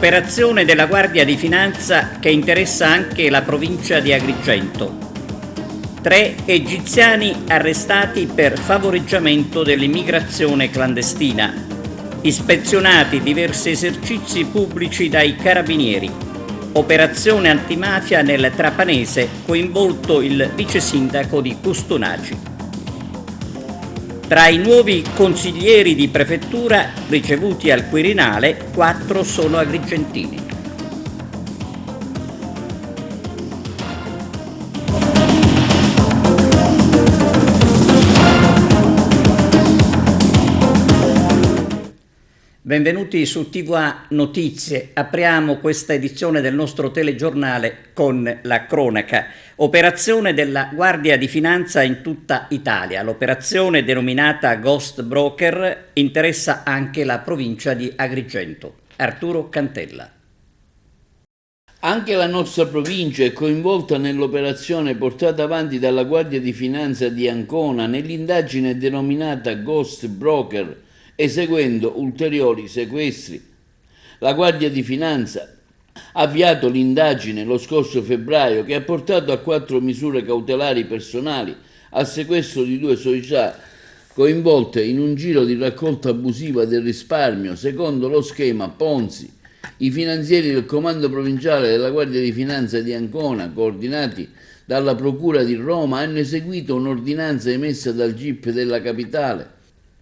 Operazione della Guardia di Finanza che interessa anche la provincia di Agrigento. 3 egiziani arrestati per favoreggiamento dell'immigrazione clandestina. Ispezionati diversi esercizi pubblici dai carabinieri. Operazione antimafia nel Trapanese, coinvolto il vice sindaco di Custonaci. Tra i nuovi consiglieri di prefettura ricevuti al Quirinale, 4 sono agrigentini. Benvenuti su TVA Notizie. Apriamo questa edizione del nostro telegiornale con la cronaca. Operazione della Guardia di Finanza in tutta Italia. L'operazione, denominata Ghost Broker, interessa anche la provincia di Agrigento. Arturo Cantella. Anche la nostra provincia è coinvolta nell'operazione portata avanti dalla Guardia di Finanza di Ancona nell'indagine denominata Ghost Broker, eseguendo ulteriori sequestri. La Guardia di Finanza ha avviato l'indagine lo scorso febbraio che ha portato a 4 misure cautelari personali al sequestro di 2 società coinvolte in un giro di raccolta abusiva del risparmio secondo lo schema Ponzi. I finanzieri del Comando Provinciale della Guardia di Finanza di Ancona, coordinati dalla Procura di Roma, hanno eseguito un'ordinanza emessa dal GIP della Capitale.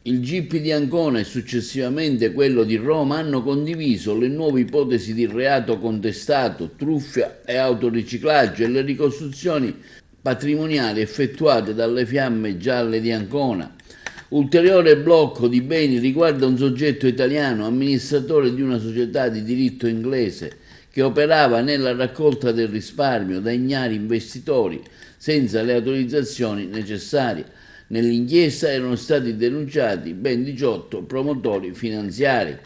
Il GIP di Ancona e successivamente quello di Roma hanno condiviso le nuove ipotesi di reato contestato, truffa e autoriciclaggio e le ricostruzioni patrimoniali effettuate dalle Fiamme Gialle di Ancona. Ulteriore blocco di beni riguarda un soggetto italiano, amministratore di una società di diritto inglese, che operava nella raccolta del risparmio da ignari investitori senza le autorizzazioni necessarie. Nell'inchiesta erano stati denunciati ben 18 promotori finanziari.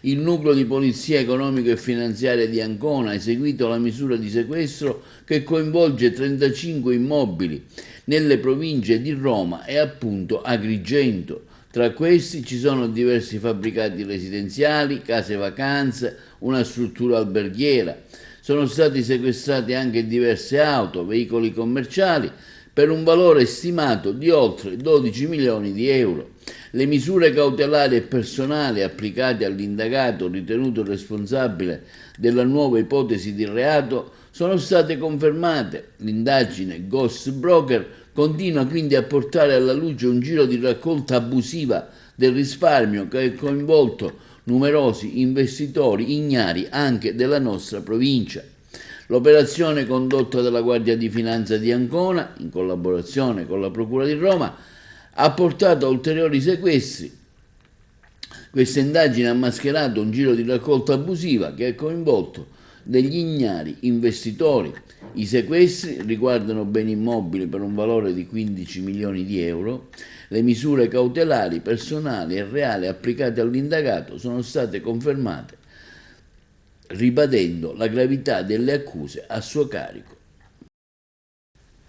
Il nucleo di polizia economico e finanziaria di Ancona ha eseguito la misura di sequestro che coinvolge 35 immobili nelle province di Roma e appunto Agrigento. Tra questi ci sono diversi fabbricati residenziali, case vacanze, una struttura alberghiera. Sono stati sequestrati anche diverse auto, veicoli commerciali, per un valore stimato di oltre 12 milioni di euro. Le misure cautelari e personali applicate all'indagato ritenuto responsabile della nuova ipotesi di reato sono state confermate. L'indagine Ghost Broker continua quindi a portare alla luce un giro di raccolta abusiva del risparmio che ha coinvolto numerosi investitori ignari anche della nostra provincia. L'operazione condotta dalla Guardia di Finanza di Ancona, in collaborazione con la Procura di Roma, ha portato a ulteriori sequestri. Questa indagine ha mascherato un giro di raccolta abusiva che ha coinvolto degli ignari investitori. I sequestri riguardano beni immobili per un valore di 15 milioni di euro. Le misure cautelari, personali e reali applicate all'indagato sono state confermate, ribadendo la gravità delle accuse a suo carico.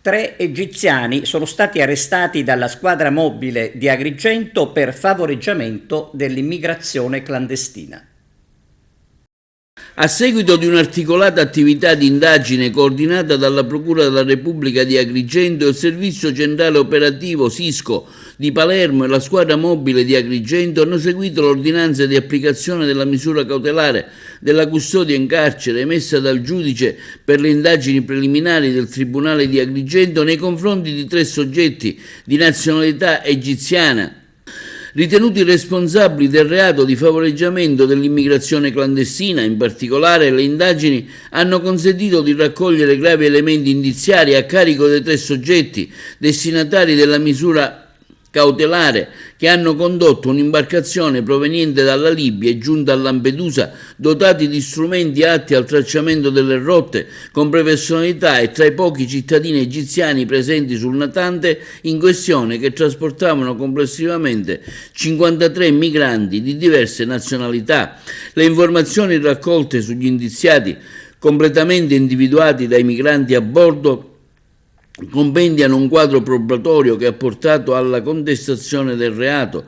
3 egiziani sono stati arrestati dalla squadra mobile di Agrigento per favoreggiamento dell'immigrazione clandestina. A seguito di un'articolata attività di indagine coordinata dalla Procura della Repubblica di Agrigento e il Servizio Centrale Operativo SISCO di Palermo e la squadra mobile di Agrigento hanno seguito l'ordinanza di applicazione della misura cautelare della custodia in carcere emessa dal giudice per le indagini preliminari del Tribunale di Agrigento nei confronti di 3 soggetti di nazionalità egiziana, ritenuti responsabili del reato di favoreggiamento dell'immigrazione clandestina. In particolare, le indagini hanno consentito di raccogliere gravi elementi indiziari a carico dei 3 soggetti destinatari della misura cautelare che hanno condotto un'imbarcazione proveniente dalla Libia e giunta a Lampedusa dotati di strumenti atti al tracciamento delle rotte con professionalità e tra i pochi cittadini egiziani presenti sul natante in questione, che trasportavano complessivamente 53 migranti di diverse nazionalità. Le informazioni raccolte sugli indiziati, completamente individuati dai migranti a bordo, compendiano un quadro probatorio che ha portato alla contestazione del reato,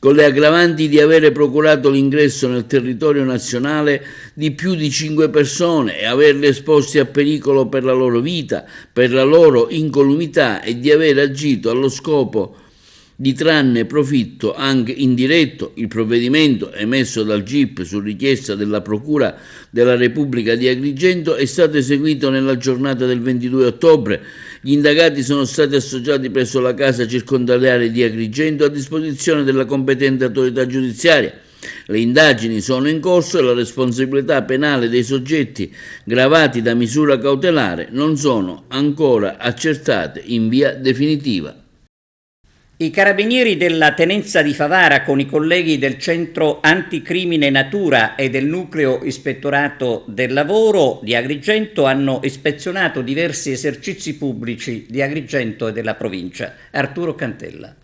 con le aggravanti di avere procurato l'ingresso nel territorio nazionale di più di 5 persone e averli esposti a pericolo per la loro vita, per la loro incolumità e di aver agito allo scopo di trarne profitto anche indiretto. Il provvedimento emesso dal GIP su richiesta della Procura della Repubblica di Agrigento è stato eseguito nella giornata del 22 ottobre. Gli indagati sono stati assoggiati presso la casa circondariale di Agrigento a disposizione della competente autorità giudiziaria. Le indagini sono in corso e la responsabilità penale dei soggetti gravati da misura cautelare non sono ancora accertate in via definitiva. I carabinieri della Tenenza di Favara con i colleghi del Centro Anticrimine Natura e del Nucleo Ispettorato del Lavoro di Agrigento hanno ispezionato diversi esercizi pubblici di Agrigento e della provincia. Arturo Cantella.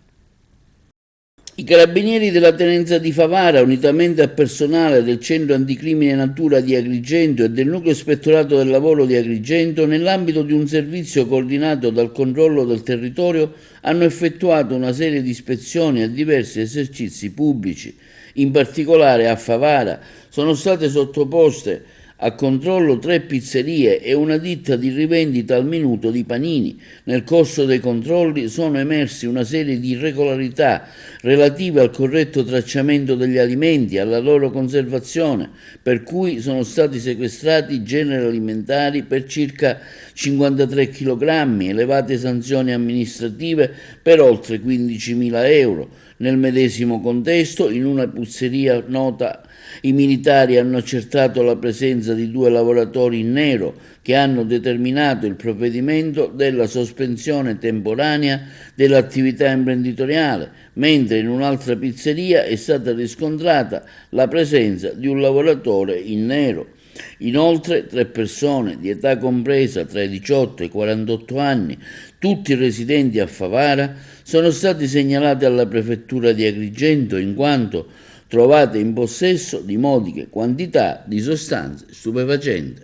I carabinieri della Tenenza di Favara, unitamente al personale del Centro Anticrimine Natura di Agrigento e del Nucleo Ispettorato del Lavoro di Agrigento, nell'ambito di un servizio coordinato dal controllo del territorio, hanno effettuato una serie di ispezioni a diversi esercizi pubblici. In particolare a Favara sono state sottoposte a controllo 3 pizzerie e una ditta di rivendita al minuto di panini. Nel corso dei controlli sono emersi una serie di irregolarità relative al corretto tracciamento degli alimenti e alla loro conservazione, per cui sono stati sequestrati generi alimentari per circa 53 kg, elevate sanzioni amministrative per oltre 15.000 euro. Nel medesimo contesto, in una pizzeria nota, i militari hanno accertato la presenza di 2 lavoratori in nero che hanno determinato il provvedimento della sospensione temporanea dell'attività imprenditoriale, mentre in un'altra pizzeria è stata riscontrata la presenza di un lavoratore in nero. Inoltre 3 persone di età compresa tra i 18 e i 48 anni, tutti residenti a Favara, sono stati segnalati alla prefettura di Agrigento in quanto trovate in possesso di modiche quantità di sostanze stupefacenti.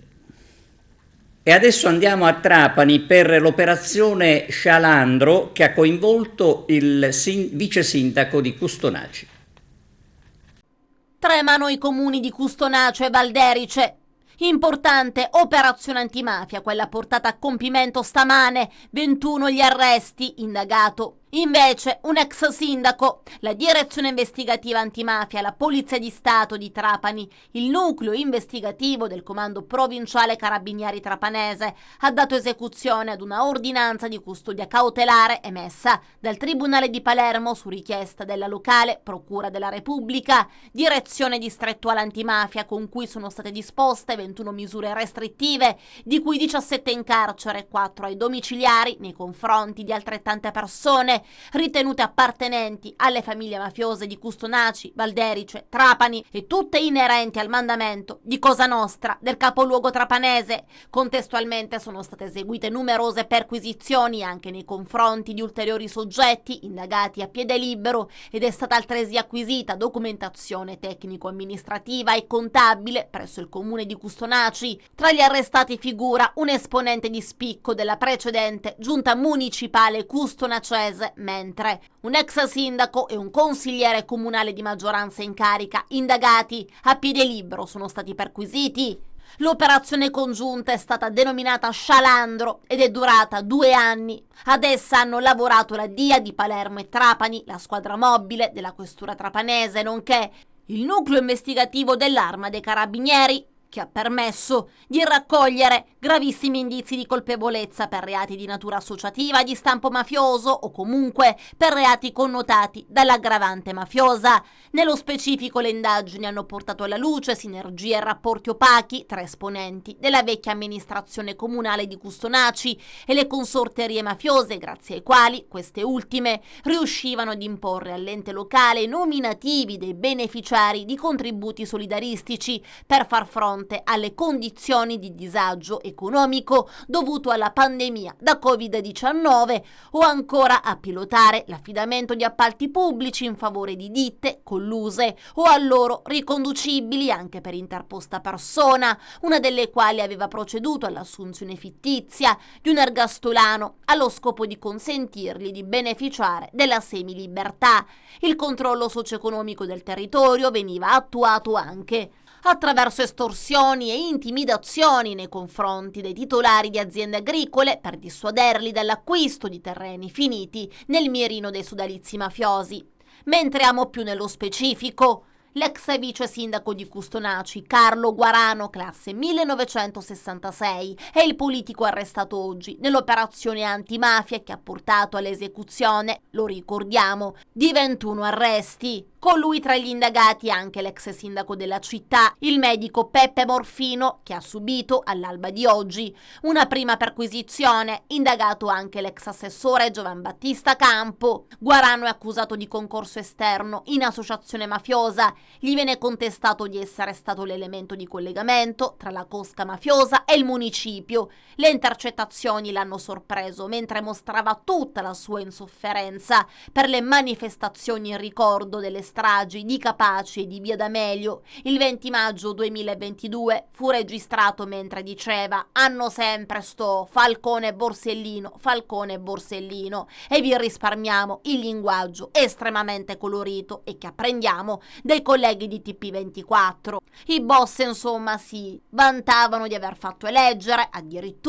E adesso andiamo a Trapani per l'operazione Scialandro che ha coinvolto il vice sindaco di Custonaci. Tremano i comuni di Custonaci e Valderice. Importante operazione antimafia, quella portata a compimento stamane, 21 gli arresti, indagato. Invece un ex sindaco, la direzione investigativa antimafia, la Polizia di Stato di Trapani, il nucleo investigativo del comando provinciale carabinieri trapanese ha dato esecuzione ad una ordinanza di custodia cautelare emessa dal Tribunale di Palermo su richiesta della locale Procura della Repubblica, direzione distrettuale antimafia, con cui sono state disposte 21 misure restrittive, di cui 17 in carcere, 4 ai domiciliari nei confronti di altrettante persone ritenute appartenenti alle famiglie mafiose di Custonaci, Valderice, Trapani e tutte inerenti al mandamento di Cosa Nostra del capoluogo trapanese. Contestualmente sono state eseguite numerose perquisizioni anche nei confronti di ulteriori soggetti indagati a piede libero ed è stata altresì acquisita documentazione tecnico-amministrativa e contabile presso il comune di Custonaci. Tra gli arrestati figura un esponente di spicco della precedente giunta municipale custonacese, mentre un ex sindaco e un consigliere comunale di maggioranza in carica, indagati a piede libero, sono stati perquisiti. L'operazione congiunta è stata denominata Scialandro ed è durata 2 anni. Ad essa hanno lavorato la DIA di Palermo e Trapani, la squadra mobile della questura trapanese, nonché il nucleo investigativo dell'Arma dei Carabinieri, che ha permesso di raccogliere gravissimi indizi di colpevolezza per reati di natura associativa di stampo mafioso o comunque per reati connotati dall'aggravante mafiosa. Nello specifico le indagini hanno portato alla luce sinergie e rapporti opachi tra esponenti della vecchia amministrazione comunale di Custonaci e le consorterie mafiose, grazie ai quali queste ultime riuscivano ad imporre all'ente locale nominativi dei beneficiari di contributi solidaristici per far fronte fronte alle condizioni di disagio economico dovuto alla pandemia da Covid-19 o ancora a pilotare l'affidamento di appalti pubblici in favore di ditte colluse o a loro riconducibili anche per interposta persona, una delle quali aveva proceduto all'assunzione fittizia di un ergastolano allo scopo di consentirgli di beneficiare della semilibertà. Il controllo socio-economico del territorio veniva attuato anche attraverso estorsioni e intimidazioni nei confronti dei titolari di aziende agricole per dissuaderli dall'acquisto di terreni finiti nel mirino dei sodalizi mafiosi. Ma entriamo più nello specifico. L'ex vice sindaco di Custonaci, Carlo Guarano, classe 1966, è il politico arrestato oggi nell'operazione antimafia che ha portato all'esecuzione, lo ricordiamo, di 21 arresti. Con lui tra gli indagati anche l'ex sindaco della città, il medico Peppe Morfino, che ha subito, all'alba di oggi, una prima perquisizione, indagato anche l'ex assessore Giovan Battista Campo. Guarano è accusato di concorso esterno in associazione mafiosa. Gli viene contestato di essere stato l'elemento di collegamento tra la cosca mafiosa e il municipio. Le intercettazioni l'hanno sorpreso mentre mostrava tutta la sua insofferenza per le manifestazioni in ricordo delle stragi di Capaci e di Via D'Amelio. Il 20 maggio 2022 fu registrato mentre diceva: hanno sempre sto Falcone e Borsellino, e vi risparmiamo il linguaggio estremamente colorito e che apprendiamo dai colleghi di TP24. I boss insomma si vantavano di aver fatto eleggere addirittura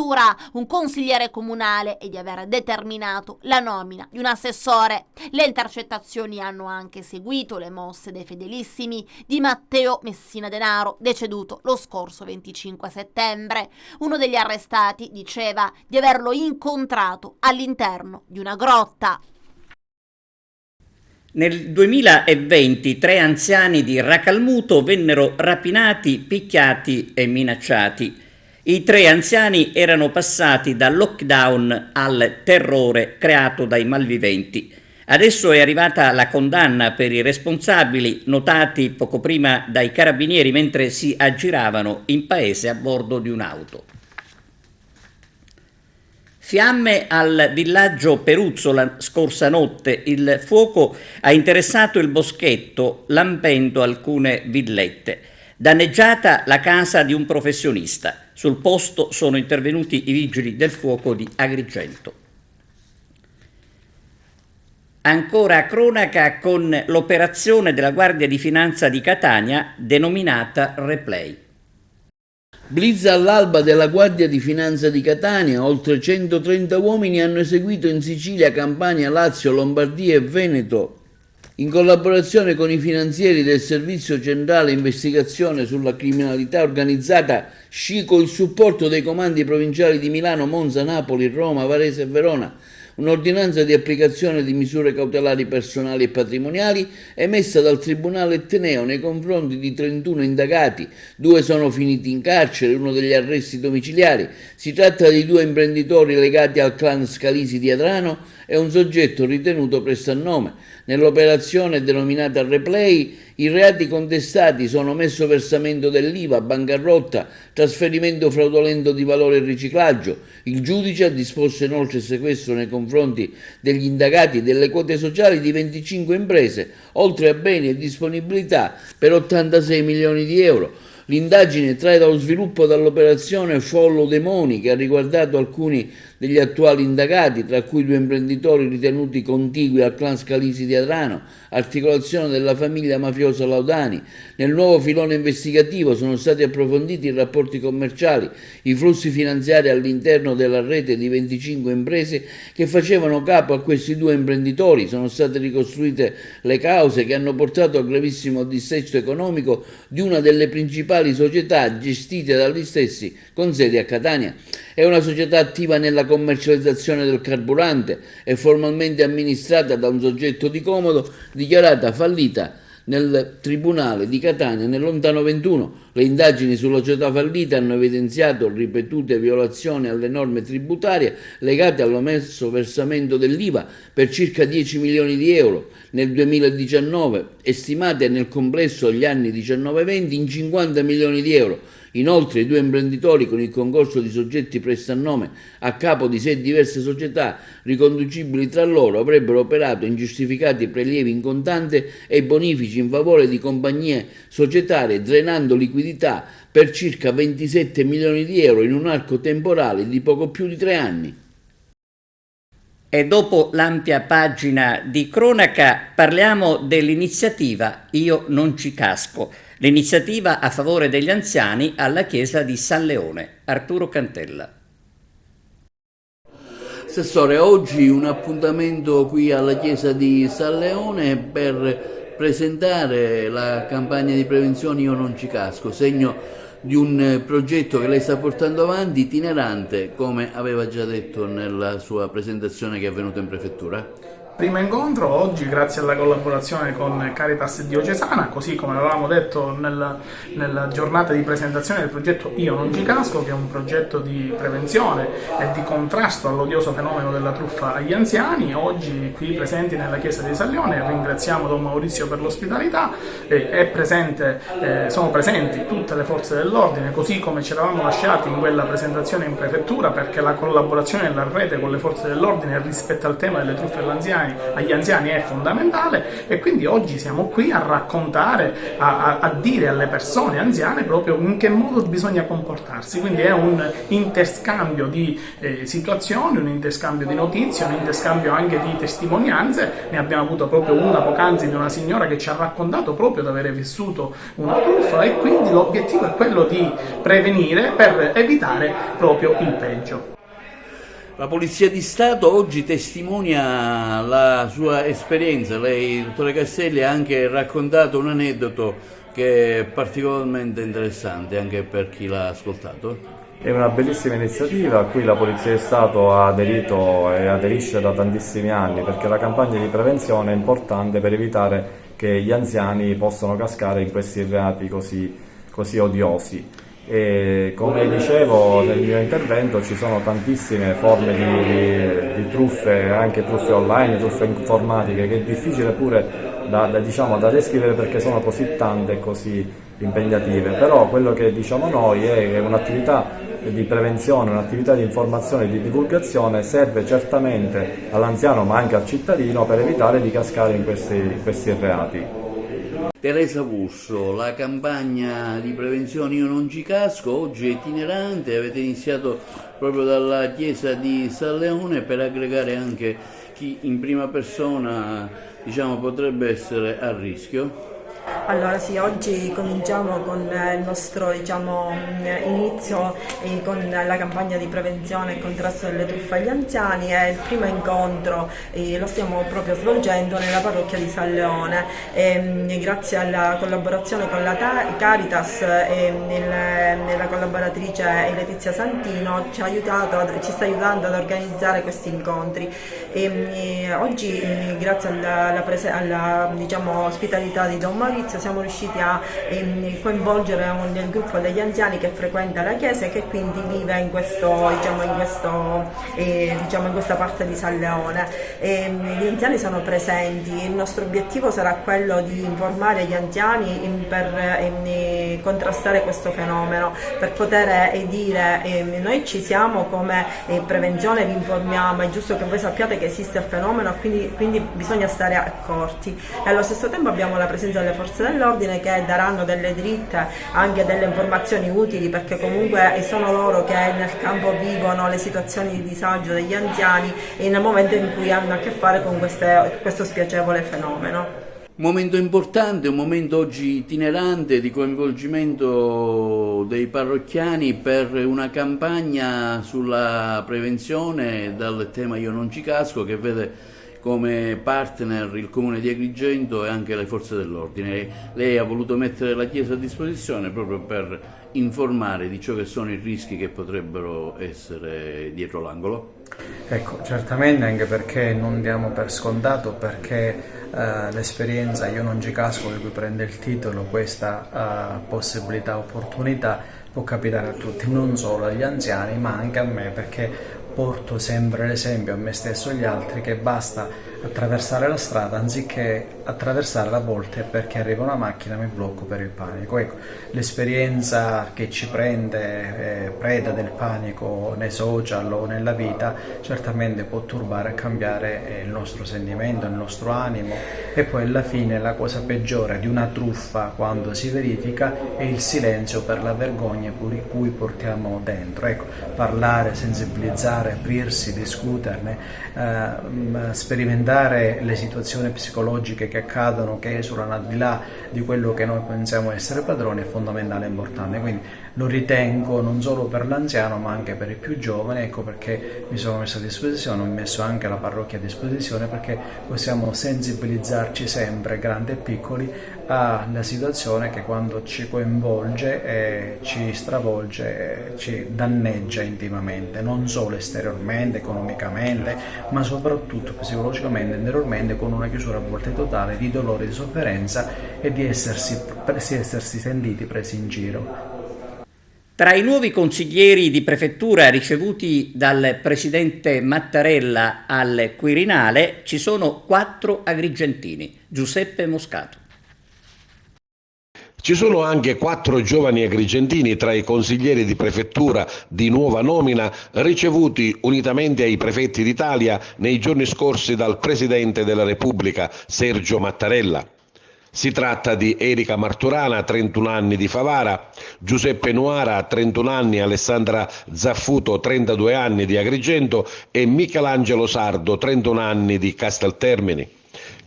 un consigliere comunale e di aver determinato la nomina di un assessore. Le intercettazioni hanno anche seguito le mosse dei fedelissimi di Matteo Messina Denaro, deceduto lo scorso 25 settembre. Uno degli arrestati diceva di averlo incontrato all'interno di una grotta. Nel 2020 3 anziani di Racalmuto vennero rapinati, picchiati e minacciati. I 3 anziani erano passati dal lockdown al terrore creato dai malviventi. Adesso è arrivata la condanna per i responsabili, notati poco prima dai carabinieri mentre si aggiravano in paese a bordo di un'auto. Fiamme al villaggio Peruzzo la scorsa notte. Il fuoco ha interessato il boschetto, lambendo alcune villette. Danneggiata la casa di un professionista. Sul posto sono intervenuti i vigili del fuoco di Agrigento. Ancora cronaca con l'operazione della Guardia di Finanza di Catania denominata Replay. Blitz all'alba della Guardia di Finanza di Catania. Oltre 130 uomini hanno eseguito in Sicilia, Campania, Lazio, Lombardia e Veneto, in collaborazione con i finanzieri del Servizio Centrale Investigazione sulla Criminalità Organizzata SCICO, il supporto dei comandi provinciali di Milano, Monza, Napoli, Roma, Varese e Verona, un'ordinanza di applicazione di misure cautelari personali e patrimoniali emessa dal Tribunale etneo nei confronti di 31 indagati. 2 sono finiti in carcere, uno degli arresti domiciliari. Si tratta di 2 imprenditori legati al clan Scalisi di Adrano e un soggetto ritenuto prestannome. Nell'operazione denominata Replay, i reati contestati sono omesso versamento dell'IVA, bancarotta, trasferimento fraudolento di valore e riciclaggio. Il giudice ha disposto inoltre il sequestro nei confronti degli indagati delle quote sociali di 25 imprese, oltre a beni e disponibilità per 86 milioni di euro. L'indagine trae dallo sviluppo dall'operazione Follow the Money, che ha riguardato alcuni degli attuali indagati, tra cui 2 imprenditori ritenuti contigui al clan Scalisi di Adrano, articolazione della famiglia mafiosa Laudani. Nel nuovo filone investigativo sono stati approfonditi i rapporti commerciali, i flussi finanziari all'interno della rete di 25 imprese che facevano capo a questi 2 imprenditori. Sono state ricostruite le cause che hanno portato al gravissimo dissesto economico di una delle principali società gestite dagli stessi con sede a Catania. È una società attiva nella commercializzazione del carburante e formalmente amministrata da un soggetto di comodo, dichiarata fallita nel Tribunale di Catania nel lontano 21. Le indagini sulla società fallita hanno evidenziato ripetute violazioni alle norme tributarie legate all'omesso versamento dell'IVA per circa 10 milioni di euro nel 2019, estimate nel complesso agli anni 19-20 in 50 milioni di euro. Inoltre i due imprenditori, con il concorso di soggetti prestanome a capo di 6 diverse società riconducibili tra loro, avrebbero operato ingiustificati prelievi in contante e bonifici in favore di compagnie societarie, drenando liquidità per circa 27 milioni di euro in un arco temporale di poco più di 3 anni. E dopo l'ampia pagina di cronaca parliamo dell'iniziativa Io non ci casco, l'iniziativa a favore degli anziani alla chiesa di San Leone. Arturo Cantella. Assessore, oggi un appuntamento qui alla chiesa di San Leone per presentare la campagna di prevenzione Io non ci casco, segno di un progetto che lei sta portando avanti, itinerante, come aveva già detto nella sua presentazione che è avvenuta in prefettura. Primo incontro oggi grazie alla collaborazione con Caritas Diocesana, così come avevamo detto nella giornata di presentazione del progetto Io non ci casco, che è un progetto di prevenzione e di contrasto all'odioso fenomeno della truffa agli anziani. Oggi qui presenti nella chiesa di San Leone ringraziamo Don Maurizio per l'ospitalità, sono presenti tutte le forze dell'ordine, così come ci eravamo lasciati in quella presentazione in prefettura, perché la collaborazione della rete con le forze dell'ordine rispetto al tema delle truffe agli anziani è fondamentale, e quindi oggi siamo qui a raccontare, a dire alle persone anziane proprio in che modo bisogna comportarsi. Quindi è un interscambio di situazioni, un interscambio di notizie, un interscambio anche di testimonianze. Ne abbiamo avuto proprio una poc'anzi di una signora che ci ha raccontato proprio di avere vissuto una truffa, e quindi l'obiettivo è quello di prevenire per evitare proprio il peggio. La Polizia di Stato oggi testimonia la sua esperienza. Lei, dottore Castelli, ha anche raccontato un aneddoto che è particolarmente interessante anche per chi l'ha ascoltato. È una bellissima iniziativa a cui la Polizia di Stato ha aderito e aderisce da tantissimi anni, perché la campagna di prevenzione è importante per evitare che gli anziani possano cascare in questi reati così odiosi. E come dicevo nel mio intervento, ci sono tantissime forme di truffe, anche truffe online, truffe informatiche, che è difficile pure da descrivere perché sono così tante e così impegnative. Però quello che diciamo noi è che un'attività di prevenzione, un'attività di informazione e di divulgazione serve certamente all'anziano ma anche al cittadino per evitare di cascare in questi reati. Teresa Busso, la campagna di prevenzione Io non ci casco oggi è itinerante, avete iniziato proprio dalla chiesa di San Leone per aggregare anche chi in prima persona potrebbe essere a rischio. Allora sì, oggi cominciamo con il nostro inizio con la campagna di prevenzione e contrasto delle truffe agli anziani, e il primo incontro lo stiamo proprio svolgendo nella parrocchia di San Leone. Grazie alla collaborazione con la Caritas e la collaboratrice Letizia Santino ci sta aiutando ad organizzare questi incontri. Oggi grazie alla ospitalità di Don Maurizio siamo riusciti a coinvolgere nel gruppo degli anziani che frequenta la chiesa e che quindi vive in questa parte di San Leone. Gli anziani sono presenti, il nostro obiettivo sarà quello di informare gli anziani per contrastare questo fenomeno, per poter dire noi ci siamo come prevenzione, vi informiamo, è giusto che voi sappiate che esiste il fenomeno, quindi bisogna stare accorti. E allo stesso tempo abbiamo la presenza delle forze dell'ordine che daranno delle dritte, anche delle informazioni utili, perché comunque sono loro che nel campo vivono le situazioni di disagio degli anziani e nel momento in cui hanno a che fare con questo spiacevole fenomeno. Un momento importante, un momento oggi itinerante di coinvolgimento dei parrocchiani per una campagna sulla prevenzione dal tema Io non ci casco, che vede come partner il Comune di Agrigento e anche le forze dell'ordine. Lei ha voluto mettere la Chiesa a disposizione proprio per informare di ciò che sono i rischi che potrebbero essere dietro l'angolo? Ecco, certamente, anche perché non diamo per scontato, perché l'esperienza Io non ci casco, di cui prende il titolo, questa possibilità, opportunità, può capitare a tutti, non solo agli anziani ma anche a me, perché porto sempre l'esempio a me stesso e agli altri che basta attraversare la strada anziché attraversarla a volte perché arriva una macchina mi blocco per il panico. Ecco, l'esperienza che ci prende preda del panico nei social o nella vita certamente può turbare e cambiare il nostro sentimento, il nostro animo, e poi alla fine la cosa peggiore di una truffa quando si verifica è il silenzio per la vergogna cui portiamo dentro. Ecco, parlare, sensibilizzare, aprirsi, discuterne, sperimentare le situazioni psicologiche che accadono, che esulano al di là di quello che noi pensiamo essere padroni, è fondamentale e importante. Quindi lo ritengo non solo per l'anziano ma anche per i più giovani. Ecco perché mi sono messo a disposizione, ho messo anche la parrocchia a disposizione, perché possiamo sensibilizzarci sempre, grandi e piccoli, alla situazione che quando ci coinvolge, ci stravolge, ci danneggia intimamente, non solo esteriormente, economicamente, ma soprattutto psicologicamente, interiormente, con una chiusura a volte totale di dolore, di sofferenza e di essersi sentiti presi in giro. Tra i nuovi consiglieri di prefettura ricevuti dal presidente Mattarella al Quirinale ci sono 4 agrigentini. Giuseppe Moscato. Ci sono anche 4 giovani agrigentini tra i consiglieri di prefettura di nuova nomina ricevuti unitamente ai prefetti d'Italia nei giorni scorsi dal Presidente della Repubblica Sergio Mattarella. Si tratta di Erika Marturana, 31 anni, di Favara, Giuseppe Nuara, 31 anni, Alessandra Zaffuto, 32 anni, di Agrigento, e Michelangelo Sardo, 31 anni, di Casteltermini.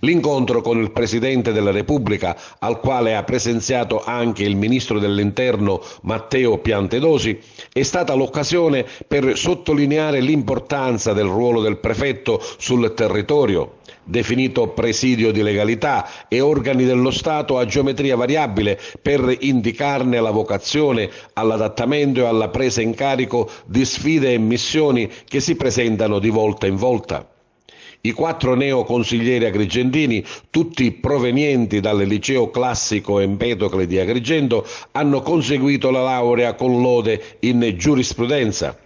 L'incontro con il Presidente della Repubblica, al quale ha presenziato anche il Ministro dell'Interno Matteo Piantedosi, è stata l'occasione per sottolineare l'importanza del ruolo del prefetto sul territorio, definito presidio di legalità e organi dello Stato a geometria variabile, per indicarne la vocazione all'adattamento e alla presa in carico di sfide e missioni che si presentano di volta in volta. I 4 neoconsiglieri agrigentini, tutti provenienti dal liceo classico Empedocle di Agrigento, hanno conseguito la laurea con lode in giurisprudenza.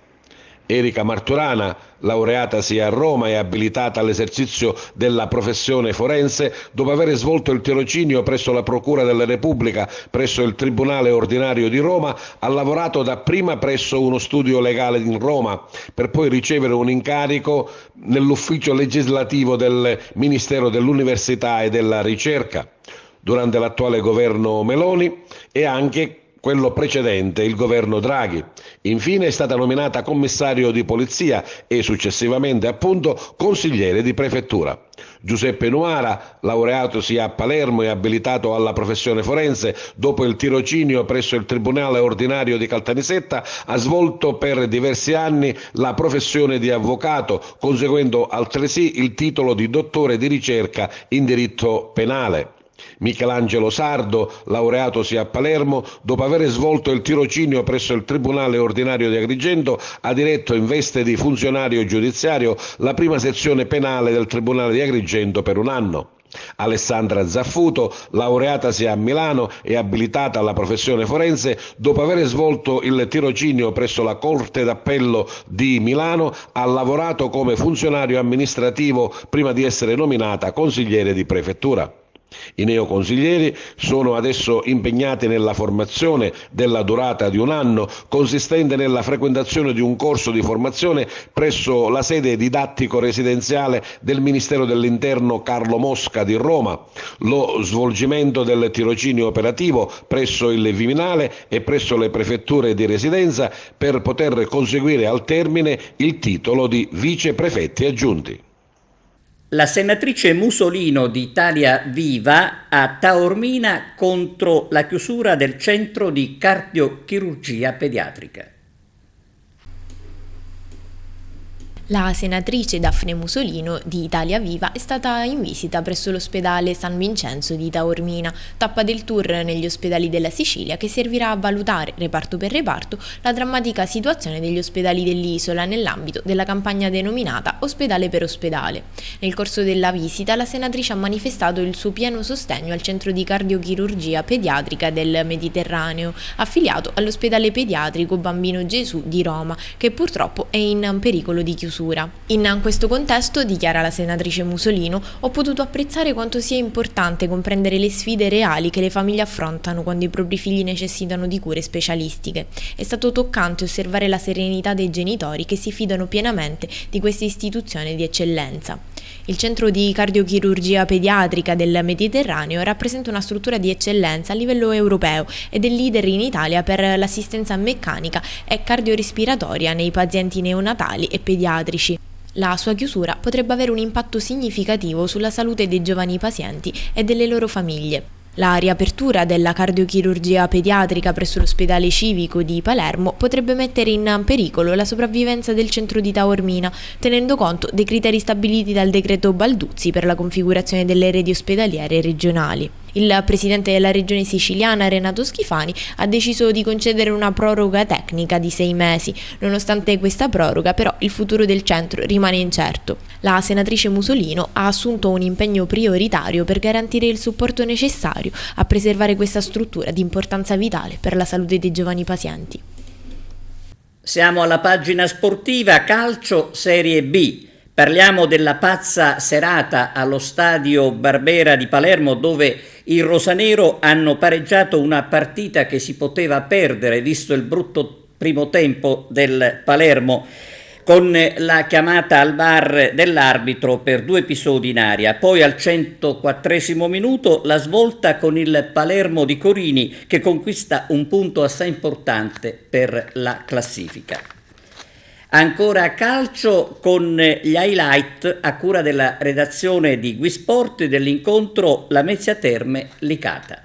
Erika Marturana, laureatasi a Roma e abilitata all'esercizio della professione forense, dopo aver svolto il tirocinio presso la Procura della Repubblica, presso il Tribunale Ordinario di Roma, ha lavorato dapprima presso uno studio legale in Roma, per poi ricevere un incarico nell'ufficio legislativo del Ministero dell'Università e della Ricerca durante l'attuale governo Meloni e anche quello precedente, il governo Draghi. Infine è stata nominata commissario di polizia e successivamente appunto consigliere di prefettura. Giuseppe Nuara, laureatosi a Palermo e abilitato alla professione forense, dopo il tirocinio presso il Tribunale Ordinario di Caltanissetta, ha svolto per diversi anni la professione di avvocato, conseguendo altresì il titolo di dottore di ricerca in diritto penale. Michelangelo Sardo, laureatosi a Palermo, dopo aver svolto il tirocinio presso il Tribunale Ordinario di Agrigento, ha diretto in veste di funzionario giudiziario la prima sezione penale del Tribunale di Agrigento per un anno. Alessandra Zaffuto, laureatasi a Milano e abilitata alla professione forense, dopo aver svolto il tirocinio presso la Corte d'Appello di Milano, ha lavorato come funzionario amministrativo prima di essere nominata consigliere di prefettura. I neoconsiglieri sono adesso impegnati nella formazione della durata di un anno, consistente nella frequentazione di un corso di formazione presso la sede didattico-residenziale del Ministero dell'Interno Carlo Mosca di Roma, lo svolgimento del tirocinio operativo presso il Viminale e presso le prefetture di residenza per poter conseguire al termine il titolo di viceprefetti aggiunti. La senatrice Musolino di Italia Viva a Taormina contro la chiusura del centro di cardiochirurgia pediatrica. La senatrice Daphne Musolino di Italia Viva è stata in visita presso l'ospedale San Vincenzo di Taormina, tappa del tour negli ospedali della Sicilia che servirà a valutare, reparto per reparto, la drammatica situazione degli ospedali dell'isola nell'ambito della campagna denominata Ospedale per Ospedale. Nel corso della visita la senatrice ha manifestato il suo pieno sostegno al centro di cardiochirurgia pediatrica del Mediterraneo, affiliato all'ospedale pediatrico Bambino Gesù di Roma, che purtroppo è in pericolo di chiusura. chiusura. In questo contesto, dichiara la senatrice Musolino, ho potuto apprezzare quanto sia importante comprendere le sfide reali che le famiglie affrontano quando i propri figli necessitano di cure specialistiche. È stato toccante osservare la serenità dei genitori che si fidano pienamente di questa istituzione di eccellenza. Il centro di cardiochirurgia pediatrica del Mediterraneo rappresenta una struttura di eccellenza a livello europeo ed è leader in Italia per l'assistenza meccanica e cardiorespiratoria nei pazienti neonatali e pediatrici. La sua chiusura potrebbe avere un impatto significativo sulla salute dei giovani pazienti e delle loro famiglie. La riapertura della cardiochirurgia pediatrica presso l'ospedale civico di Palermo potrebbe mettere in pericolo la sopravvivenza del centro di Taormina, tenendo conto dei criteri stabiliti dal decreto Balduzzi per la configurazione delle reti ospedaliere regionali. Il presidente della regione siciliana, Renato Schifani, ha deciso di concedere una proroga tecnica di 6 mesi. Nonostante questa proroga, però, il futuro del centro rimane incerto. La senatrice Musolino ha assunto un impegno prioritario per garantire il supporto necessario a preservare questa struttura di importanza vitale per la salute dei giovani pazienti. Siamo alla pagina sportiva, calcio Serie B. Parliamo della pazza serata allo stadio Barbera di Palermo, dove i rosanero hanno pareggiato una partita che si poteva perdere, visto il brutto primo tempo del Palermo, con la chiamata al VAR dell'arbitro per 2 episodi in aria. Poi al 104esimo minuto la svolta con il Palermo di Corini, che conquista un punto assai importante per la classifica. Ancora a calcio con gli highlight a cura della redazione di Guisport dell'incontro Lamezia Terme Licata.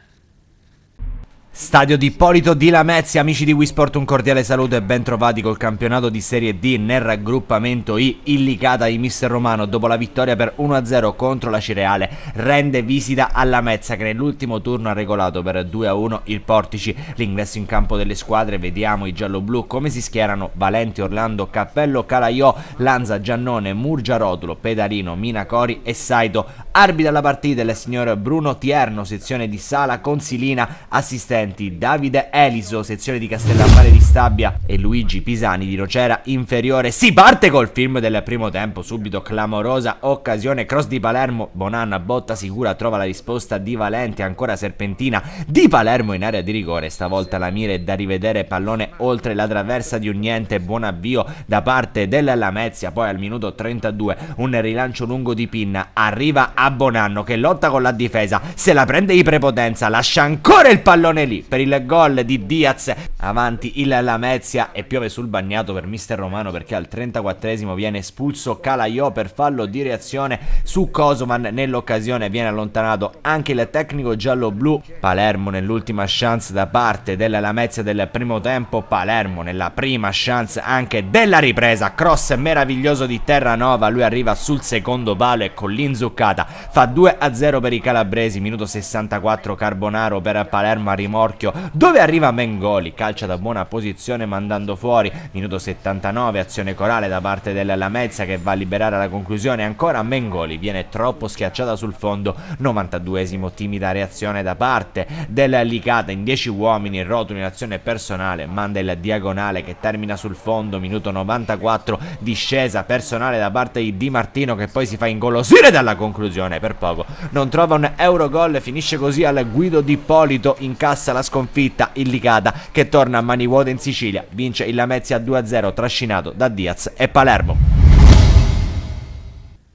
Stadio di Ippolito di Lamezia, amici di Wisport, un cordiale saluto e ben trovati col campionato di Serie D nel raggruppamento I. Il Licata di Mister Romano, dopo la vittoria per 1-0 contro la Cireale, rende visita a Lamezia, che nell'ultimo turno ha regolato per 2-1 il Portici. L'ingresso in campo delle squadre, vediamo i gialloblu come si schierano: Valenti, Orlando, Cappello, Calaiò, Lanza, Giannone, Murgia, Rotulo, Pedarino, Minacori e Saito. Arbitra la partita il signor Bruno Tierno, sezione di Sala Consilina, assistente Davide Eliso, sezione di Castellammare di Stabia, e Luigi Pisani di Nocera Inferiore. Si parte col film del primo tempo, subito clamorosa occasione, cross di Palermo, Bonanna, botta sicura, trova la risposta di Valenti, ancora serpentina di Palermo in area di rigore, stavolta la mira è da rivedere, pallone oltre la traversa di un niente, buon avvio da parte della Lamezia. Poi al minuto 32 un rilancio lungo di Pinna, arriva a Bonanno che lotta con la difesa, se la prende di prepotenza, lascia ancora il pallone lì per il gol di Diaz. Avanti il Lamezia e piove sul bagnato per Mister Romano, perché al 34esimo viene espulso Calaiò per fallo di reazione su Kosovan. Nell'occasione viene allontanato anche il tecnico giallo-blu. Palermo nell'ultima chance da parte della Lamezia del primo tempo, Palermo nella prima chance anche della ripresa, cross meraviglioso di Terranova, lui arriva sul secondo palo e con l'inzuccata fa 2-0 per i calabresi. Minuto 64, Carbonaro per Palermo a rimorchio, dove arriva Mengoli, calcia da buona posizione mandando fuori. Minuto 79, azione corale da parte della Lamezia che va a liberare la conclusione, ancora Mengoli viene troppo schiacciata sul fondo. 92esimo, timida reazione da parte del Licata, in 10 uomini, Rotulo in azione personale manda il diagonale che termina sul fondo. Minuto 94, discesa personale da parte di Di Martino che poi si fa ingolosire dalla conclusione, per poco non trova un Eurogol, finisce così al Guido di Ippolito, incassa la sconfitta il Licata che torna a mani vuote in Sicilia, vince il Lamezia 2-0 trascinato da Diaz e Palermo.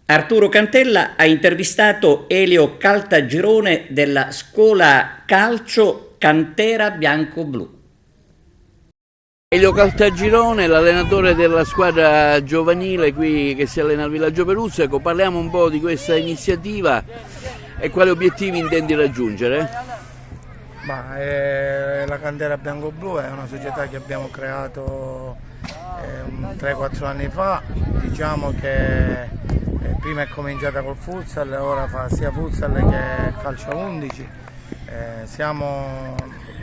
Arturo Cantella ha intervistato Elio Caltagirone della scuola calcio Cantera Bianco-Blu. Elio Caltagirone, l'allenatore della squadra giovanile qui che si allena al Villaggio Peruzzo. Ecco, parliamo un po' di questa iniziativa e quali obiettivi intendi raggiungere? La Cantera Bianco-Blu è una società che abbiamo creato 3-4 anni fa. Diciamo che prima è cominciata col futsal, ora fa sia futsal che calcio 11.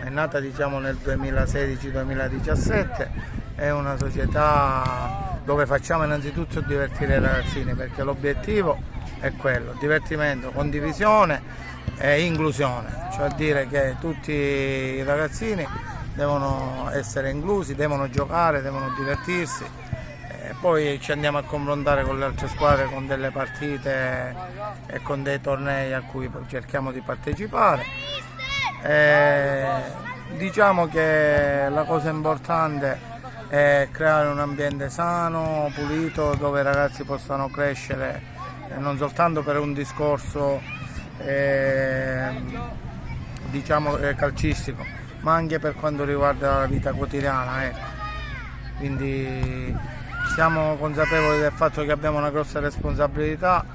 È nata diciamo nel 2016-2017, è una società dove facciamo innanzitutto divertire i ragazzini, perché l'obiettivo è quello: divertimento, condivisione e inclusione, cioè a dire che tutti i ragazzini devono essere inclusi, devono giocare, devono divertirsi. poi ci andiamo a confrontare con le altre squadre, con delle partite e con dei tornei a cui cerchiamo di partecipare. Diciamo che la cosa importante è creare un ambiente sano, pulito, dove i ragazzi possano crescere non soltanto per un discorso diciamo calcistico, ma anche per quanto riguarda la vita quotidiana. Quindi siamo consapevoli del fatto che abbiamo una grossa responsabilità,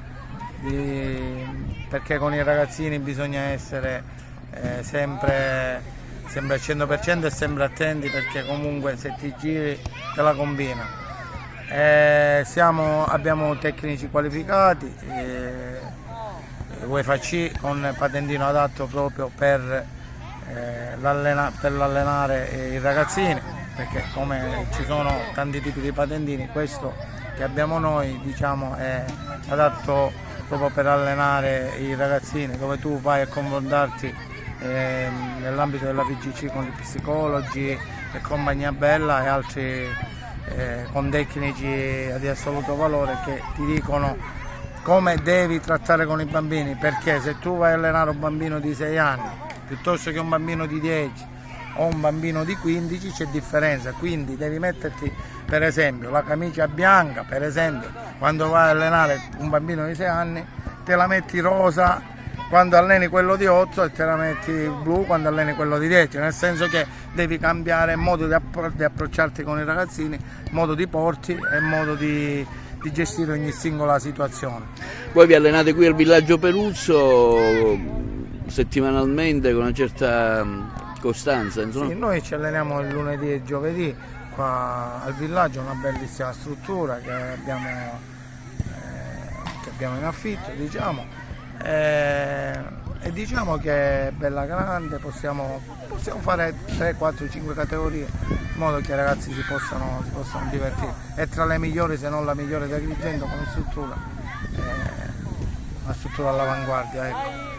perché con i ragazzini bisogna essere sempre al 100% e sempre attenti, perché comunque se ti giri te la combina. Abbiamo tecnici qualificati, UEFA C con patentino adatto proprio per l'allenare i ragazzini, perché come ci sono tanti tipi di patentini, questo che abbiamo noi diciamo è adatto proprio per allenare i ragazzini, dove tu vai a confrontarti nell'ambito della VGC con gli psicologi e compagnia bella e altri con tecnici di assoluto valore che ti dicono come devi trattare con i bambini, perché se tu vai a allenare un bambino di 6 anni piuttosto che un bambino di 10 o un bambino di 15 c'è differenza, quindi devi metterti per esempio la camicia bianca, per esempio quando vai a allenare un bambino di 6 anni te la metti rosa quando alleni quello di 8 e te la metti blu quando alleni quello di 10, nel senso che devi cambiare il modo di approcciarti con i ragazzini, modo di porti e modo di gestire ogni singola situazione. Voi vi allenate qui al Villaggio Peruzzo settimanalmente con una certa costanza? Insomma. Sì, noi ci alleniamo il lunedì e giovedì qua al villaggio, una bellissima struttura che abbiamo in affitto, diciamo. E diciamo che è bella grande, possiamo fare 3, 4, 5 categorie in modo che i ragazzi si possano divertire. È tra le migliori, se non la migliore di Agrigento come struttura, una struttura all'avanguardia. Ecco.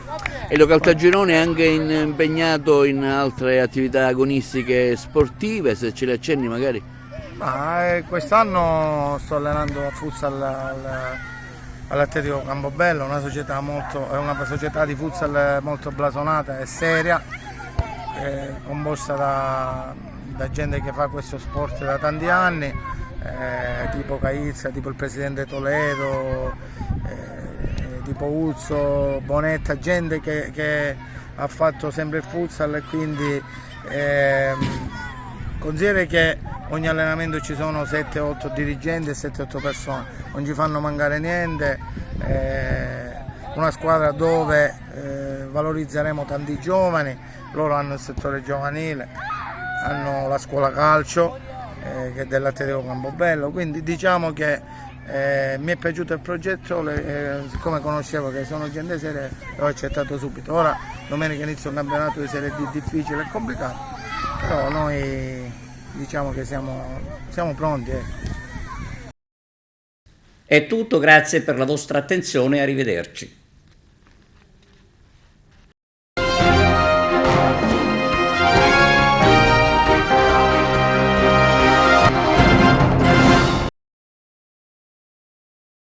E lo Caltagirone è anche impegnato in altre attività agonistiche sportive, se ce le accenni magari? Quest'anno sto allenando a futsal all'Atletico Campobello, una società di futsal molto blasonata e seria, composta da gente che fa questo sport da tanti anni, tipo Caizza, tipo il presidente Toledo, tipo Uzzo, Bonetta, gente che ha fatto sempre il futsal, e quindi consideri che ogni allenamento ci sono 7-8 dirigenti e 7-8 persone, non ci fanno mancare niente, una squadra dove valorizzeremo tanti giovani, loro hanno il settore giovanile, hanno la scuola calcio che è dell'Atletico Campobello, quindi diciamo che mi è piaciuto il progetto, siccome conoscevo che sono gente seria l'ho accettato subito. Ora domenica inizia un campionato di Serie D difficile e complicato, però noi diciamo che siamo pronti. È tutto, grazie per la vostra attenzione e arrivederci.